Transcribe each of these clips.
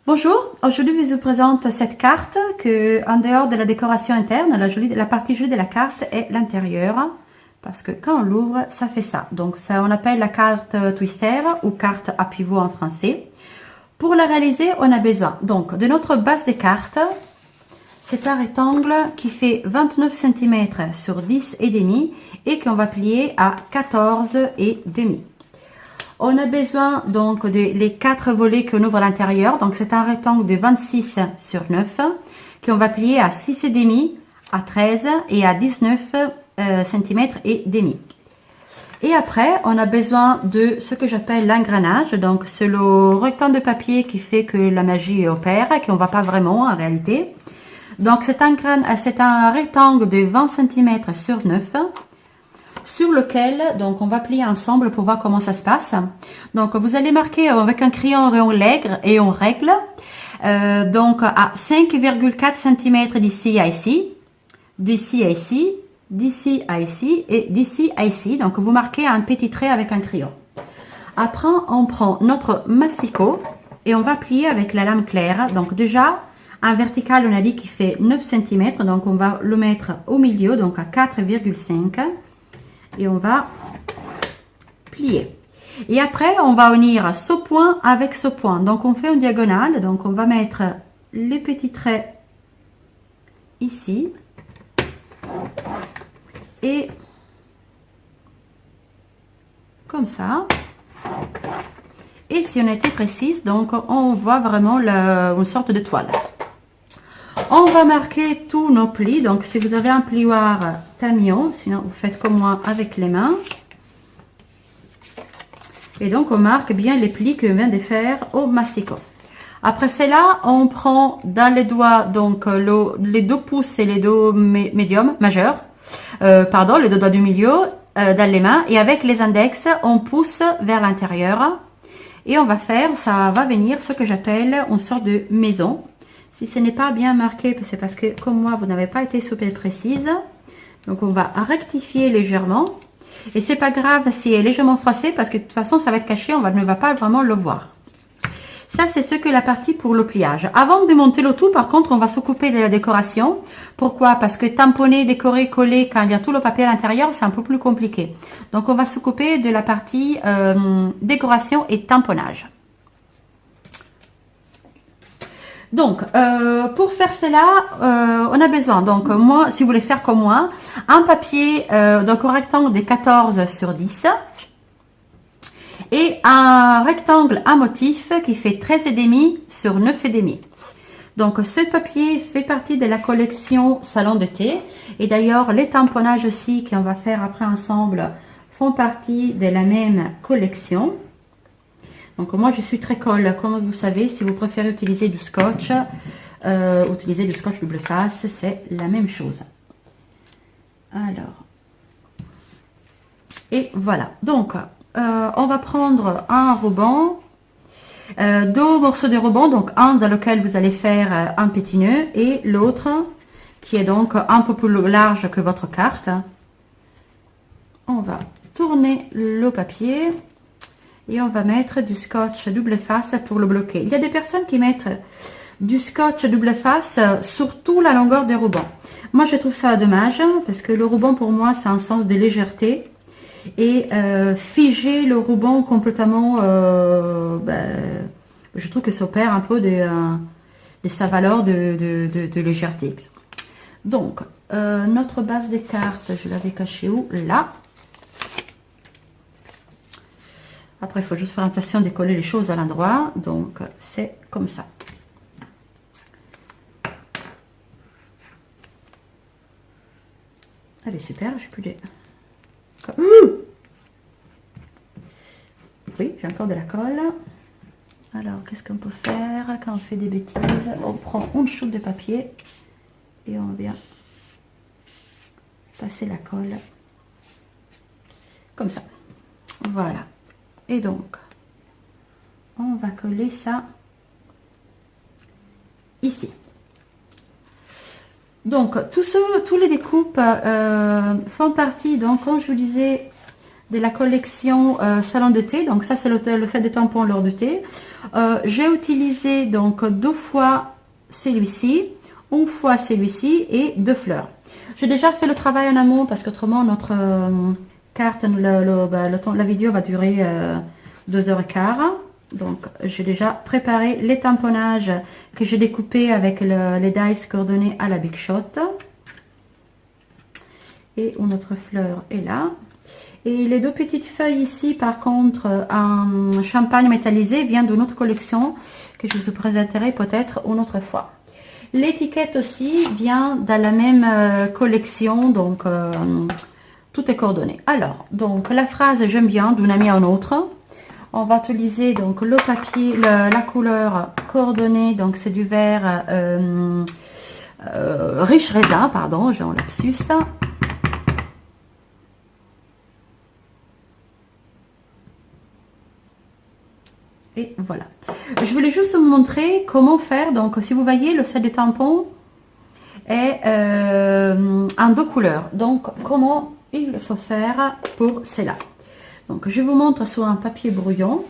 Bonjour, aujourd'hui je vous présente cette carte que, en dehors de la décoration interne, la partie jolie de la carte est l'intérieur, parce que quand on l'ouvre, ça fait ça. Donc ça, on appelle la carte Twister ou carte à pivot en français. Pour la réaliser, on a besoin donc de notre base de cartes. C'est un rectangle qui fait 29 cm sur 10 et demi et qu'on va plier à 14 et demi. On a besoin donc les 4 volets qu'on ouvre à l'intérieur. Donc c'est un rectangle de 26 sur 9 qu'on va plier à 6 et demi, à 13 et à 19 cm et demi. Et après, on a besoin de ce que j'appelle l'engrenage. Donc c'est le rectangle de papier qui fait que la magie opère, qu'on ne voit pas vraiment en réalité. Donc c'est un rectangle de 20 cm sur 9 sur lequel donc on va plier ensemble pour voir comment ça se passe. Donc vous allez marquer avec un crayon et on règle donc à 5,4 cm d'ici à ici, d'ici à ici, d'ici à ici et d'ici à ici. Donc vous marquez un petit trait avec un crayon. Après on prend notre massicot et on va plier avec la lame claire. Donc déjà un vertical, on a dit qu'il fait 9 cm, donc on va le mettre au milieu, donc à 4,5 et on va plier. Et après, on va unir ce point avec ce point. Donc on fait une diagonale, donc on va mettre les petits traits ici et comme ça. Et si on était précise, donc on voit vraiment une sorte de toile. On va marquer tous nos plis. Donc si vous avez un plioir, tant mieux, sinon vous faites comme moi avec les mains. Et donc on marque bien les plis que vient de faire au massicot. Après cela, on prend dans les doigts donc les 2 pouces et les 2 médiums majeurs, les 2 doigts du milieu dans les mains, et avec les index on pousse vers l'intérieur et on va faire, ça va venir ce que j'appelle une sorte de maison. Si ce n'est pas bien marqué, c'est parce que comme moi vous n'avez pas été super précise. Donc on va rectifier légèrement. Et c'est pas grave si elle est légèrement froissée parce que de toute façon ça va être caché, ne va pas vraiment le voir. Ça c'est ce que la partie pour le pliage. Avant de monter le tout, par contre, on va s'occuper de la décoration. Pourquoi? Parce que tamponner, décorer, coller quand il y a tout le papier à l'intérieur, c'est un peu plus compliqué. Donc on va s'occuper de la partie décoration et tamponnage. Donc, pour faire cela, on a besoin, donc moi, si vous voulez faire comme moi, un papier, donc un rectangle de 14 sur 10 et un rectangle à motif qui fait 13,5 sur 9,5. Donc, ce papier fait partie de la collection Salon de thé. Et d'ailleurs, les tamponnages aussi qu'on va faire après ensemble font partie de la même collection. Donc moi je suis très colle, comme vous savez. Si vous préférez utiliser du scotch double face, c'est la même chose. Alors, et voilà. Donc on va prendre un ruban, 2 morceaux de ruban, donc un dans lequel vous allez faire un petit nœud et l'autre qui est donc un peu plus large que votre carte. On va tourner le papier et on va mettre du scotch double face pour le bloquer. Il y a des personnes qui mettent du scotch double face sur toute la longueur des rubans. Moi, je trouve ça dommage parce que le ruban, pour moi, c'est un sens de légèreté. Et figer le ruban complètement, je trouve que ça perd un peu de sa valeur de légèreté. Donc, notre base des cartes, je l'avais cachée où? Là. Après, il faut juste faire attention de coller les choses à l'endroit. Donc, c'est comme ça. Allez, super, j'ai plus de... Oui, j'ai encore de la colle. Alors, qu'est-ce qu'on peut faire quand on fait des bêtises? On prend une choupe de papier et on vient passer la colle. Comme ça. Voilà. Et donc, on va coller ça ici. Donc, tous les découpes font partie, donc, comme je vous disais, de la collection salon de thé. Donc ça c'est le set de tampons lors de thé. J'ai utilisé donc 2 fois celui-ci, une fois celui-ci et 2 fleurs. J'ai déjà fait le travail en amont parce qu'autrement notre carte, la vidéo va durer 2h15. Donc j'ai déjà préparé les tamponnages que j'ai découpés avec les dies coordonnées à la Big Shot. Et une autre fleur est là. Et les 2 petites feuilles ici, par contre, en champagne métallisé, vient d'une autre collection que je vous présenterai peut-être une autre fois. L'étiquette aussi vient dans la même collection, donc tout est coordonné. Alors, donc la phrase j'aime bien d'une amie à une autre. On va utiliser donc le papier, la couleur coordonnée, donc c'est du vert riche raisin, pardon, j'ai un lapsus. Et voilà. Je voulais juste vous montrer comment faire. Donc, si vous voyez, le set de tampons est en 2 couleurs. Donc, comment il faut faire pour cela. Donc, je vous montre sur un papier brouillon.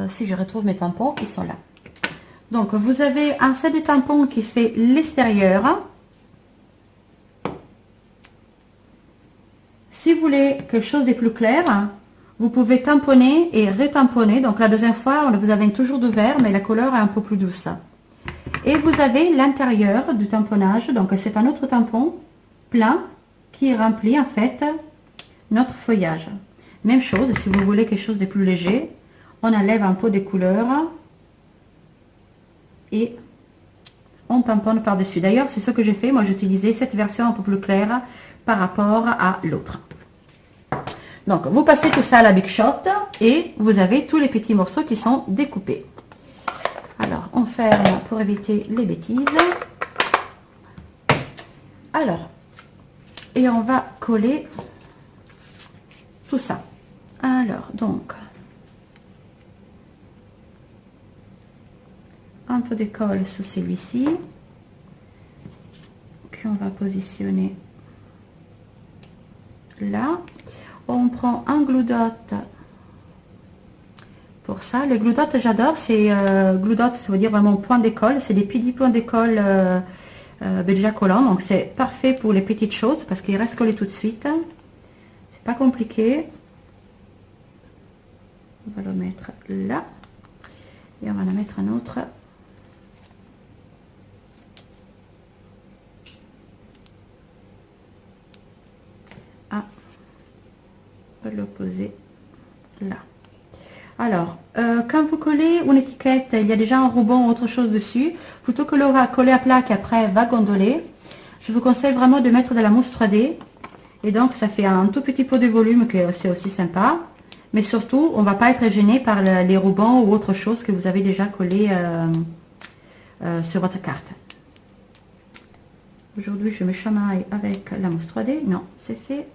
Si je retrouve mes tampons, ils sont là. Donc, vous avez un set de tampons qui fait l'extérieur. Si vous voulez quelque chose de plus clair, vous pouvez tamponner et retamponner. Donc la deuxième fois, vous avez toujours du vert, mais la couleur est un peu plus douce. Et vous avez l'intérieur du tamponnage. Donc c'est un autre tampon plein qui remplit en fait notre feuillage. Même chose, si vous voulez quelque chose de plus léger, on enlève un peu de couleur et on tamponne par-dessus. D'ailleurs, c'est ce que j'ai fait. Moi, j'ai utilisé cette version un peu plus claire par rapport à l'autre. Donc, vous passez tout ça à la Big Shot et vous avez tous les petits morceaux qui sont découpés. Alors, on ferme pour éviter les bêtises. Alors, et on va coller tout ça. Alors, donc, un peu de colle sur celui-ci, qu'on va positionner là. On prend un glue dot pour ça. Le glue dot, j'adore, c'est glue dot, ça veut dire vraiment point d'école, c'est des petits points d'école déjà collants, donc c'est parfait pour les petites choses parce qu'il reste collé tout de suite. C'est pas compliqué. On va le mettre là et on va en mettre un autre à l'opposé là. Alors, quand vous collez une étiquette, il y a déjà un ruban ou autre chose dessus, plutôt que le coller à plat qui après va gondoler, je vous conseille vraiment de mettre de la mousse 3D. Et donc, ça fait un tout petit peu de volume que c'est aussi sympa. Mais surtout, on ne va pas être gêné par les rubans ou autre chose que vous avez déjà collé sur votre carte. Aujourd'hui, je me chamaille avec la mousse 3D. Non, c'est fait.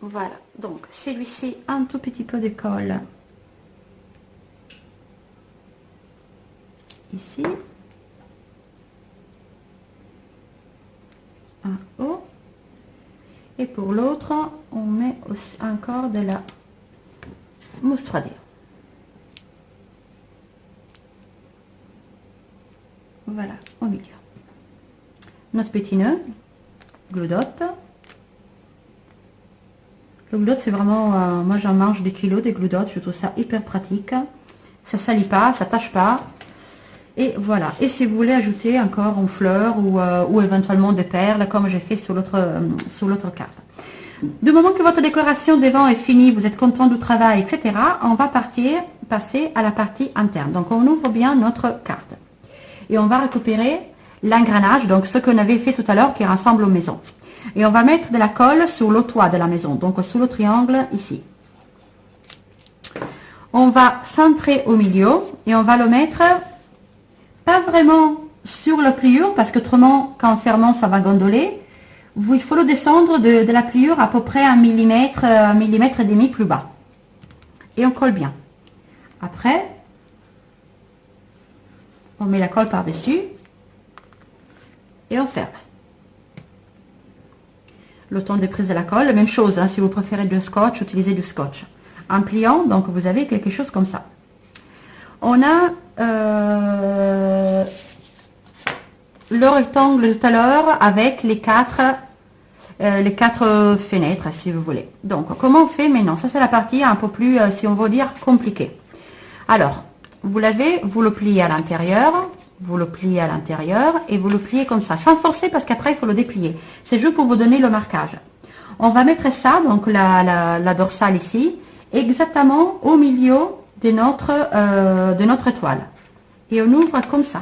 Voilà, donc celui-ci, un tout petit peu de colle ici, en haut, et pour l'autre, on met aussi encore de la mousse 3D. Voilà, au milieu. Notre petit nœud, glue dot. Le glue dot, c'est vraiment, moi j'en mange des kilos des glue dot, je trouve ça hyper pratique. Ça salit pas, ça tâche pas. Et voilà. Et si vous voulez ajouter encore une fleur ou éventuellement des perles, comme j'ai fait sur l'autre carte. Du moment que votre décoration devant est finie, vous êtes content du travail, etc., on va passer à la partie interne. Donc on ouvre bien notre carte. Et on va récupérer l'engrenage, donc ce qu'on avait fait tout à l'heure qui rassemble aux maisons. Et on va mettre de la colle sur le toit de la maison, donc sous le triangle ici. On va centrer au milieu et on va le mettre pas vraiment sur la pliure parce qu'autrement, quand fermant, ça va gondoler. Il faut le descendre de la pliure à peu près 1 millimètre et demi plus bas. Et on colle bien. Après, On met la colle par-dessus et on ferme. Le temps de prise de la colle, la même chose, hein, si vous préférez du scotch, utilisez du scotch. En pliant, donc vous avez quelque chose comme ça. On a le rectangle tout à l'heure avec les quatre fenêtres, si vous voulez. Donc, comment on fait maintenant? Ça, c'est la partie un peu plus, si on veut dire, compliquée. Alors, vous l'avez, vous le pliez à l'intérieur, vous le pliez à l'intérieur et vous le pliez comme ça, sans forcer parce qu'après, il faut le déplier. C'est juste pour vous donner le marquage. On va mettre ça, donc la dorsale ici, exactement au milieu de notre toile. Et on ouvre comme ça.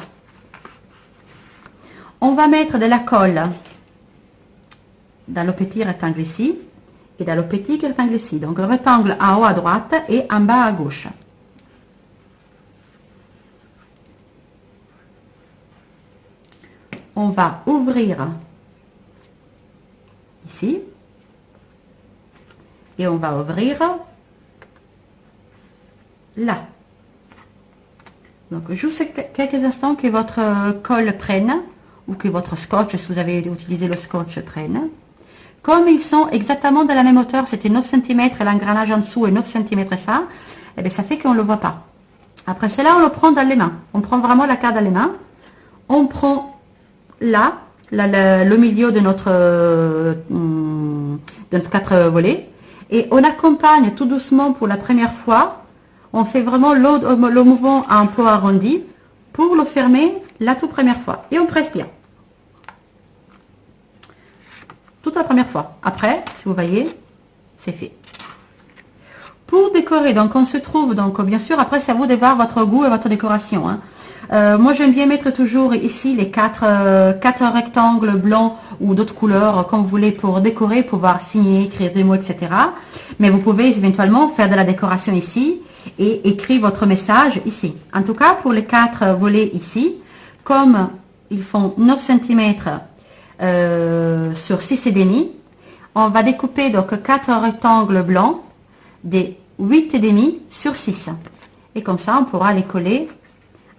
On va mettre de la colle dans le petit rectangle ici et dans le petit rectangle ici. Donc, rectangle en haut à droite et en bas à gauche. On va ouvrir ici et on va ouvrir là. Donc, juste quelques instants que votre colle prenne ou que votre scotch, si vous avez utilisé le scotch, prenne. Comme ils sont exactement de la même hauteur, c'était 9 cm l'engrenage en dessous et 9 cm ça, et bien ça fait qu'on ne le voit pas. Après cela, on le prend dans les mains. On prend vraiment la carte dans les mains. On prend là, le milieu de notre 4 volets. Et on accompagne tout doucement pour la première fois. On fait vraiment le mouvement un peu arrondi pour le fermer la toute première fois. Et on presse bien. Toute la première fois. Après, si vous voyez, c'est fait. Pour décorer, donc on se trouve, donc bien sûr, après c'est à vous de voir votre goût et votre décoration. Hein. Moi j'aime bien mettre toujours ici les quatre rectangles blancs ou d'autres couleurs comme vous voulez pour décorer, pouvoir signer, écrire des mots, etc. Mais vous pouvez éventuellement faire de la décoration ici et écrire votre message ici. En tout cas, pour les 4 volets ici, comme ils font 9 cm sur 6,5, on va découper donc 4 rectangles blancs des 8,5 sur 6. Et comme ça, on pourra les coller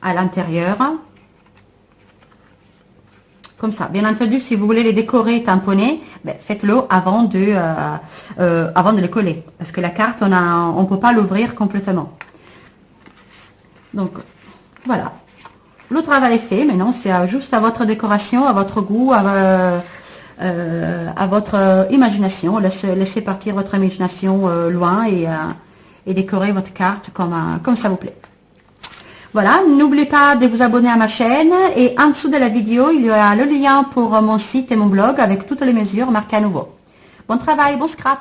à l'intérieur. Comme ça. Bien entendu, si vous voulez les décorer, tamponner, ben, faites-le avant de les coller. Parce que la carte, on ne peut pas l'ouvrir complètement. Donc, voilà. Le travail est fait. Maintenant, c'est juste à votre décoration, à votre goût, à votre imagination. Laissez partir votre imagination loin et décorer votre carte comme ça vous plaît. Voilà, n'oubliez pas de vous abonner à ma chaîne et en dessous de la vidéo, il y aura le lien pour mon site et mon blog avec toutes les mesures marquées à nouveau. Bon travail, bon scrap!